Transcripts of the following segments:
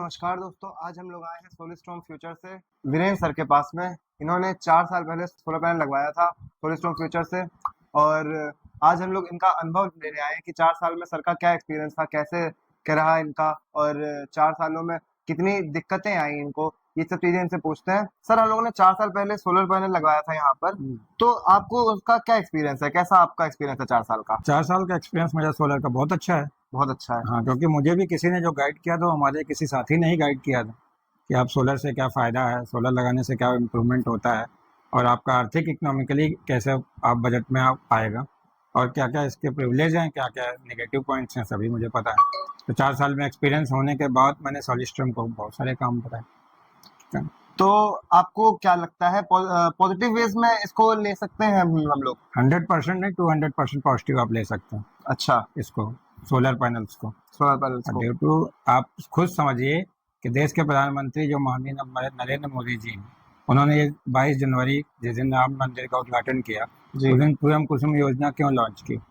नमस्कार दोस्तों, आज हम लोग आए हैं सोलिस्टॉर्म फ्यूचर से वीरेंद्र सर के पास में। इन्होंने 4 साल पहले सोलर पैनल लगवाया था सोलिस्टॉर्म फ्यूचर से, और आज हम लोग इनका अनुभव लेने आए हैं कि 4 साल में सर का क्या एक्सपीरियंस था, कैसे क्या रहा इनका, और 4 सालों में कितनी दिक्कतें आई इनको, ये सब चीजें इनसे पूछते हैं। सर, हम लोगों ने 4 साल पहले सोलर पैनल लगवाया था यहाँ पर, तो आपको उसका क्या एक्सपीरियंस है, कैसा आपका एक्सपीरियंस है 4 साल का? 4 साल का एक्सपीरियंस मेरा सोलर का बहुत अच्छा है। बहुत अच्छा है। हाँ, क्योंकि मुझे भी किसी ने जो गाइड किया था, हमारे किसी साथी ने ही गाइड किया था कि आप सोलर से क्या फ़ायदा है, सोलर लगाने से क्या इम्प्रूवमेंट होता है, और आपका आर्थिक इकोनॉमिकली कैसे आप बजट में आप आएगा, और क्या क्या इसके प्रिविलेज हैं, क्या क्या नेगेटिव पॉइंट्स हैं, सभी मुझे पता है। तो 4 साल में एक्सपीरियंस होने के बाद मैंने सोलिस्ट्रम को बहुत सारे काम बताए। तो आपको क्या लगता है, पॉजिटिव वेज में इसको ले सकते हैं हम लोग? 100% नहीं, 200% पॉजिटिव आप ले सकते हैं अच्छा, इसको, सोलर पैनल्स को। सोलर पैनल्स को। ड्यू टू, आप खुद समझिए कि देश के प्रधानमंत्री जो माननीय नरेंद्र मोदी जी हैं, उन्होंने ये 22 जनवरी जिस दिन राम मंदिर का उद्घाटन किया, जी। उस दिन पीएम कुसुम योजना क्यों लॉन्च की?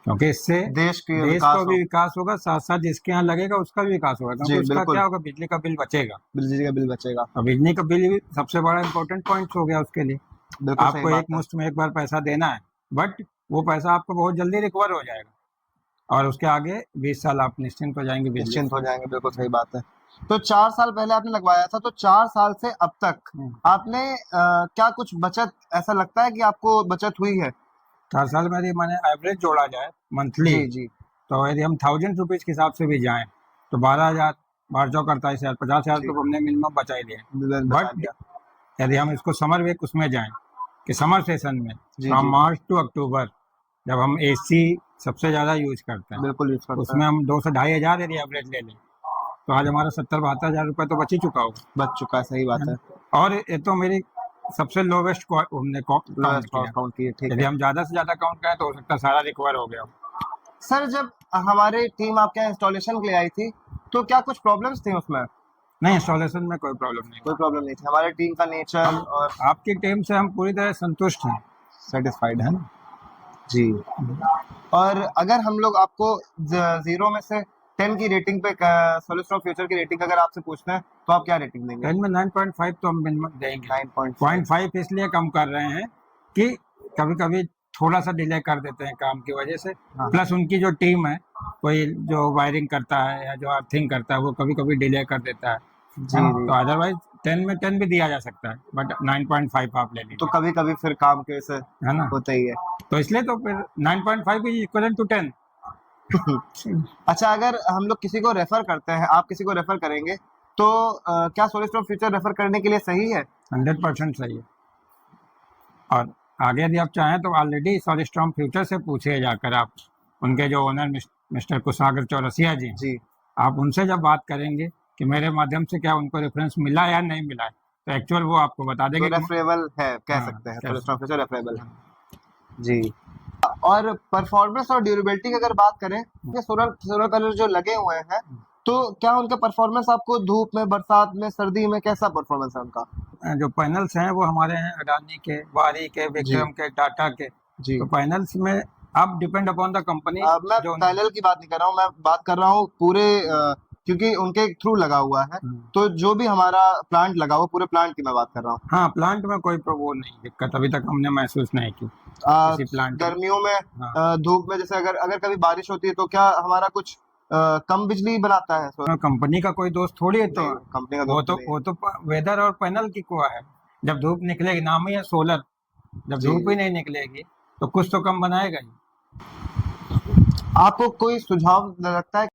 क्योंकि इससे देश देश विकास का भी विकास होगा, साथ साथ जिसके यहाँ लगेगा उसका भी विकास होगा, क्योंकि जी, उसका बिल्कुल। क्या होगा, बिजली का बिल बचेगा। बिजली का बिल बचेगा। और बिजली का बिल भी सबसे बड़ा इंपॉर्टेंट पॉइंट हो गया उसके लिए। बिल्कुल सही आपको एक बात है। मुश्त में एक बार पैसा देना है, बट वो पैसा आपको बहुत जल्दी रिकवर हो जाएगा, और उसके आगे 20 साल आप निश्चिंत हो जाएंगे बिजली निश्चिंत से। हो जाएंगे, बिल्कुल सही बात है। तो 4 साल पहले आपने लगवाया था, तो 4 साल से अब तक आपने क्या कुछ बचत, ऐसा लगता है कि आपको बचत हुई है? 4 साल में यदि मैंने एवरेज जोड़ा जाए मंथली, जी, जी। तो यदि हम 1000 रुपीज़ के हिसाब से भी जाएं तो 12,000, 12,48,000, 50,000 जी, तो हमने मिनिमम बचा ही लिए। बता बट दिया। यदि हम इसको समर वीक उसमें जाएं कि समर सेशन में, जी, फ्रॉम जी। मार्च टू अक्टूबर, जब हम एसी सबसे ज़्यादा यूज करते हैं, बिल्कुल यूज़ करते उसमें हैं। हम 2 से 2,500 यदि एवरेज ले लें, तो आज हमारा 70-72,000 रुपये तो बच ही चुका होगा, बच चुका है, सही बात है है। ना? और ये तो मेरी सबसे लोवेस्ट हमने काउंट लोएस्ट किया। काउंट की है, ठीक यदि है। हम ज़्यादा से ज़्यादा काउंट करें तो हो सकता है सारा रिकवर हो गया हो। सर, जब हमारी टीम आपके यहाँ इंस्टॉलेशन के लिए आई थी, तो क्या कुछ प्रॉब्लम्स थी उसमें? नहीं, इंस्टॉलेशन में कोई प्रॉब्लम नहीं कोई हुआ। प्रॉब्लम नहीं थी, हमारे टीम का नेचर हम और आपकी टीम से हम पूरी तरह संतुष्ट हैं, सेटिस्फाइड है। है ना? जी। और अगर हम लोग आपको 0 में से 10 की रेटिंग पे, सोलिस्टॉर्म फ्यूचर की रेटिंग अगर आपसे पूछते हैं, तो आप क्या रेटिंग देंगे? 10 में 9.5 तो हम मिनिमम देंगे। 9.5। 0.5 इसलिए कम कर रहे हैं कि कभी कभी थोड़ा सा डिले कर देते हैं काम की वजह से, हाँ। प्लस उनकी जो टीम है, कोई जो वायरिंग करता है या जो अर्थिंग करता है, वो कभी कभी डिले कर देता है, जी, है ना? जी। तो अदरवाइज 10 में 10 भी दिया जा सकता है, बट 9.5 आप ले तो लीजिए, कभी-कभी फिर काम के से है ना? होता ही है। तो इसलिए तो फिर 9.5 इज इक्वल टू 10। अच्छा, अगर हम लोग किसी को रेफर करते हैं, आप किसी को रेफर करेंगे, तो क्या सोलिस्टॉर्म फ्यूचर रेफर करने के लिए सही है? 100% सही है। और आगे यदि आप चाहें तो ऑलरेडी सोलिस्ट्रॉम फ्यूचर से पूछिए जाकर, आप उनके जो ओनर मिस्टर कुशागर चौरसिया जी हैं, जी। आप उनसे जब बात करेंगे कि मेरे माध्यम से क्या उनको रेफरेंस मिला या नहीं मिला है, तो एक्चुअल वो आपको बता तो देंगे कि रेफरेबल है, कह हाँ, सकते हैं, कैसे। सोलिस्टॉर्म फ्यूचर रेफरेबल है। जी। और परफॉर्मेंस और ड्यूरेबिलिटी की अगर बात करें, ये सोलर सोलर पैनल जो लगे हुए हैं, तो क्या उनका परफॉर्मेंस आपको धूप में, बरसात में, सर्दी में कैसा परफॉर्मेंस है उनका? जो पैनल्स हैं वो हमारे हैं अडानी के, वारी के, जी, विक्रम के, टाटा के। जी। तो पैनल्स में आप डिपेंड अपॉन द कंपनी मैं जो पैनल की बात नहीं कर रहा हूँ, मैं बात कर रहा हूँ पूरे, क्योंकि उनके थ्रू लगा हुआ है, तो जो भी हमारा प्लांट लगा हुआ, पूरे प्लांट की मैं बात कर रहा हूँ। हाँ, प्लांट में कोई वो नहीं, दिक्कत अभी तक हमने महसूस नहीं की किसी प्लांट में। गर्मियों में, हाँ, धूप में, जैसे अगर अगर कभी बारिश होती है, तो क्या हमारा कुछ कम बिजली बनाता है? कंपनी का कोई दोस्त थोड़ी है, तो कंपनी का वो दोस्त तो नहीं है। वो तो वेदर और पैनल की कुआ है। जब धूप निकलेगी, नाम ही है सोलर, जब जी, धूप ही नहीं निकलेगी तो कुछ तो कम बनाएगा ही। आपको कोई सुझाव लगता है